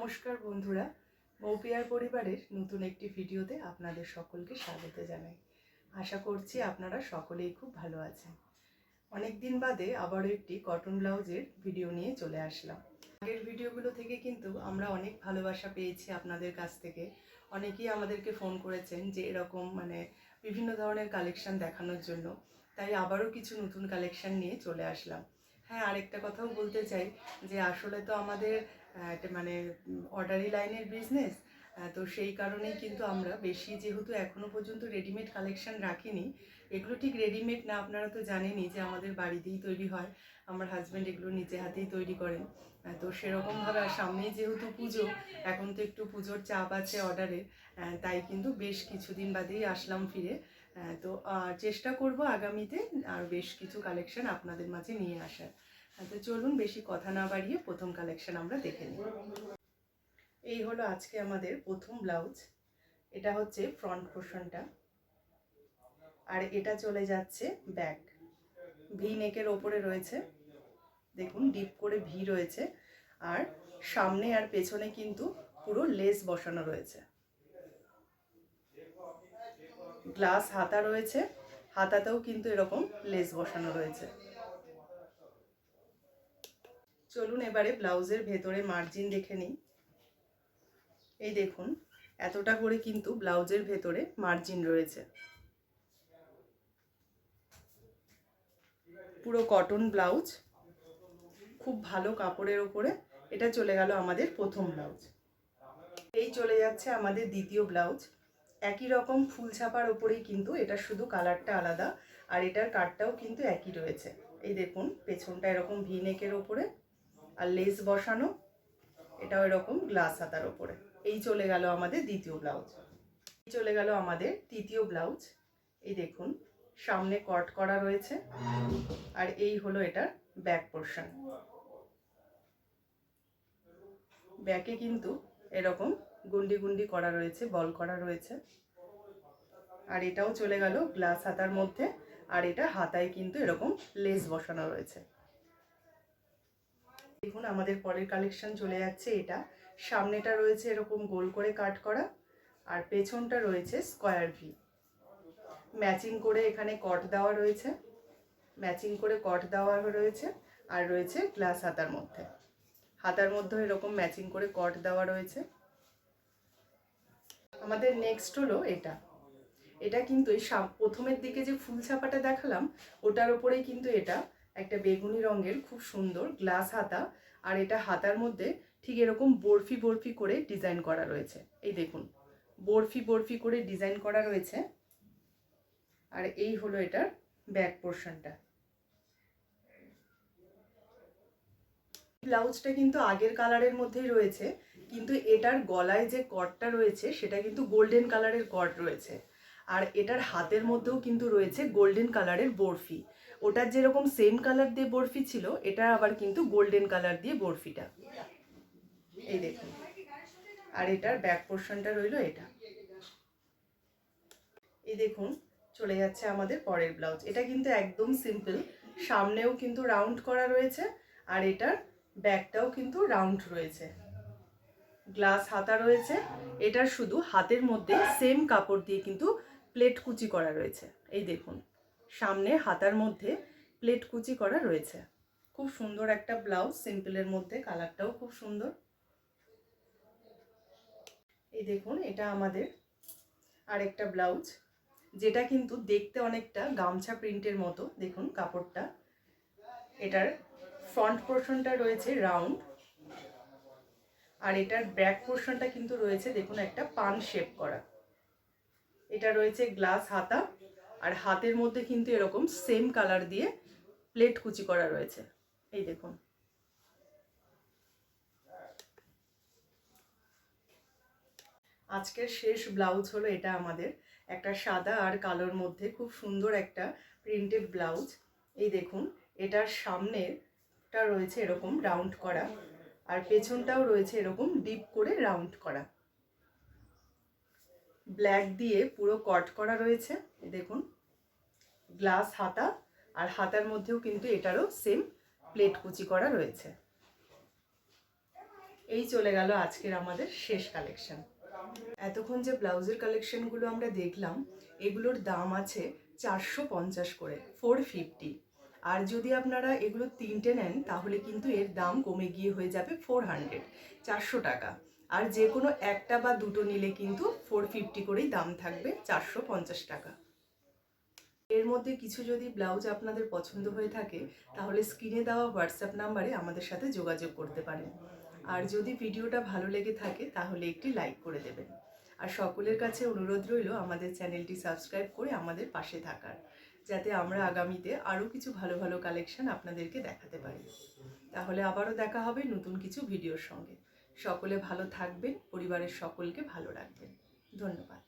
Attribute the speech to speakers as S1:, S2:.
S1: নমস্কার বন্ধুরা, মৌপিয়ার পরিবারের নতুন একটি ভিডিওতে আপনাদের সকলকে স্বাগত জানাই। আশা করছি আপনারা সকলেই খুব ভালো আছেন। অনেক দিন বাদে আবারও একটি কটন ব্লাউজের ভিডিও নিয়ে চলে আসলাম। আগের ভিডিওগুলো থেকে কিন্তু আমরা অনেক ভালোবাসা পেয়েছি আপনাদের কাছ থেকে। অনেকেই আমাদেরকে ফোন করেছেন যে এরকম বিভিন্ন ধরনের কালেকশন দেখানোর জন্য, তাই আবারও কিছু নতুন কালেকশন নিয়ে চলে আসলাম। হ্যাঁ, আরেকটা কথাও বলতে চাই যে আসলে তো আমাদের অর্ডারি লাইনের বিজনেস, তো সেই কারণেই কিন্তু আমরা বেশি যেহেতু এখনও পর্যন্ত রেডিমেড কালেকশন রাখিনি। এগুলো ঠিক রেডিমেড না, আপনারা তো জানেনই যে আমাদের বাড়িতেই তৈরি হয়। আমার হাজব্যান্ড এগুলো নিজে হাতেই তৈরি করেন। তো সেরকমভাবে সামনেই যেহেতু পুজো, এখন তো একটু পুজোর চাপ আছে অর্ডারে, তাই কিন্তু বেশ কিছুদিন বাদেই আসলাম ফিরে। তো চেষ্টা করব আগামীতে আর বেশ কিছু কালেকশন আপনাদের মাঝে নিয়ে আসার। তো চলুন বেশি কথা না বাড়িয়ে প্রথম কালেকশন আমরা দেখে নিই। এই হলো আজকে আমাদের প্রথম ব্লাউজ। এটা হচ্ছে ফ্রন্ট পোর্শনটা, আর এটা চলে যাচ্ছে ব্যাক। ভি নেকের ওপরে রয়েছে, দেখুন ডিপ করে ভি রয়েছে, আর সামনে আর পেছনে কিন্তু পুরো লেস বসানো রয়েছে। গ্লাস হাতা রয়েছে, হাতাতেও কিন্তু এরকম লেস বসানো রয়েছে। চলুন এবারে ব্লাউজের ভেতরে মার্জিন দেখে নিই। এই দেখুন, এতটা করে কিন্তু ব্লাউজের ভেতরে মার্জিন রয়েছে। পুরো কটন ব্লাউজ, খুব ভালো কাপড়ের ওপরে। এটা চলে গেল আমাদের প্রথম ব্লাউজ। এই চলে যাচ্ছে আমাদের দ্বিতীয় ব্লাউজ। একই রকম ফুল ছাপার ওপরেই কিন্তু এটা শুধু কালারটা আলাদা, আর এটার কাটটাও কিন্তু একই রয়েছে। এই দেখুন, পেছনটা এরকম ভি নেকের ওপরে আর লেস বসানো, এটাও এরকম গ্লাস হাতার ওপরে। এই চলে গেল আমাদের দ্বিতীয় ব্লাউজ। এই চলে গেল আমাদের তৃতীয় ব্লাউজ। এই দেখুন, সামনে কট করা রয়েছে, আর এই হলো এটার ব্যাক পোর্শন। ব্যাকে কিন্তু এরকম গুন্ডি গুন্ডি করা রয়েছে, বল করা রয়েছে, আর এটাও চলে গেল গ্লাস হাতার মধ্যে, আর এটা হাতায় কিন্তু এরকম লেস বসানো রয়েছে। দেখুন আমাদের পরের কালেকশন চলে যাচ্ছে এটা। সামনেটা রয়েছে এরকম গোল করে কাট করা, আর পেছনটা রয়েছে স্কোয়ার ভি। ম্যাচিং করে এখানে কট দেওয়া রয়েছে, ম্যাচিং করে কট দেওয়া রয়েছে, আর রয়েছে গ্লাস হাতার মধ্যে। হাতার মধ্যে এরকম ম্যাচিং করে কট দেওয়া রয়েছে। আমাদের নেক্সট হলো এটা। এটা কিন্তু এই প্রথমের দিকে যে ফুল ছাপাটা দেখালাম, ওটার ওপরেই কিন্তু এটা একটা বেগুনি রঙের খুব সুন্দর গ্লাস হাতা, আর এটা হাতার মধ্যে ঠিক এরকম বরফি বরফি করে ডিজাইন করা রয়েছে। এই দেখুন, বরফি বরফি করে ডিজাইন করা রয়েছে, আর এই হলো এটার ব্যাক পোর্শনটা। ব্লাউজটা কিন্তু আগের কালারের মধ্যেই রয়েছে, কিন্তু এটার গলায় যে কটটা রয়েছে সেটা কিন্তু গোল্ডেন কালারের কট রয়েছে, আর এটার হাতের মধ্যেও কিন্তু রয়েছে গোল্ডেন কালারের বরফি। ওটার যেরকম সেম কালার দিয়ে বরফি ছিল, এটা আবার কিন্তু গোল্ডেন কালার দিয়ে বরফিটা। এই দেখুন, আর এটার ব্যাক পোর্শনটা রইলো এটা। এই দেখুন, চলে যাচ্ছে আমাদের পরের ব্লাউজ। এটা কিন্তু একদম সিম্পল, সামনেও কিন্তু রাউন্ড করা রয়েছে, আর এটার ব্যাকটাও কিন্তু রাউন্ড রয়েছে, গ্লাস হাতা রয়েছে। এটার শুধু হাতের মধ্যে সেম কাপড় দিয়ে কিন্তু প্লেট কুচি করা রয়েছে। এই দেখুন, সামনে হাতার মধ্যে প্লেট কুচি করা রয়েছে। খুব সুন্দর একটা ব্লাউজ, সিম্পলের মধ্যে, কালারটাও খুব সুন্দর। এই দেখুন, এটা আমাদের আরেকটা ব্লাউজ, যেটা কিন্তু দেখতে অনেকটা গামছা প্রিন্টের মতো। দেখুন কাপড়টা, এটার ফ্রন্ট পোর্শনটা রয়েছে রাউন্ড, আর এটার ব্যাক পোর্শনটা কিন্তু রয়েছে দেখুন একটা পান শেপ করা। এটা রয়েছে গ্লাস হাতা, আর হাতের মধ্যে কিন্তু এরকম সেম কালার দিয়ে প্লেট কুচি করা রয়েছে। এই দেখুন, আজকের শেষ ব্লাউজ হলো এটা আমাদের, একটা সাদা আর কালোর মধ্যে খুব সুন্দর একটা প্রিন্টেড ব্লাউজ। এই দেখুন, এটার সামনেটা রয়েছে এরকম রাউন্ড করা, আর পেছনটাও রয়েছে এরকম ডিপ করে রাউন্ড করা। ব্ল্যাক দিয়ে পুরো কট করা রয়েছে। দেখুন, গ্লাস হাতা, আর হাতার মধ্যেও কিন্তু এটারও সেম প্লেট কুচি করা রয়েছে। এই চলে গেল আজকের আমাদের শেষ কালেকশন। এতক্ষণ যে ব্লাউজের কালেকশনগুলো আমরা দেখলাম, এগুলোর দাম আছে 450 করে, 450। আর যদি আপনারা এগুলো তিনটে নেন তাহলে কিন্তু এর দাম কমে গিয়ে হয়ে যাবে 400, 400 টাকা। আর যে কোনো একটা বা দুটো নিলে কিন্তু 450 করেই দাম থাকবে, 450 টাকা। এর মধ্যে কিছু যদি ব্লাউজ আপনাদের পছন্দ হয়ে থাকে তাহলে স্ক্রিনে দেওয়া হোয়াটসঅ্যাপ নাম্বারে আমাদের সাথে যোগাযোগ করতে পারেন। আর যদি ভিডিওটা ভালো লেগে থাকে তাহলে একটি লাইক করে দেবেন। আর সকলের কাছে অনুরোধ রইল আমাদের চ্যানেলটি সাবস্ক্রাইব করে আমাদের পাশে থাকার, যাতে আমরা আগামীতে আরও কিছু ভালো ভালো কালেকশন আপনাদেরকে দেখাতে পারি। তাহলে আবারও দেখা হবে নতুন কিছু ভিডিওর সঙ্গে। সকলে ভালো থাকবেন, পরিবারের সকলকে ভালো রাখবেন। ধন্যবাদ।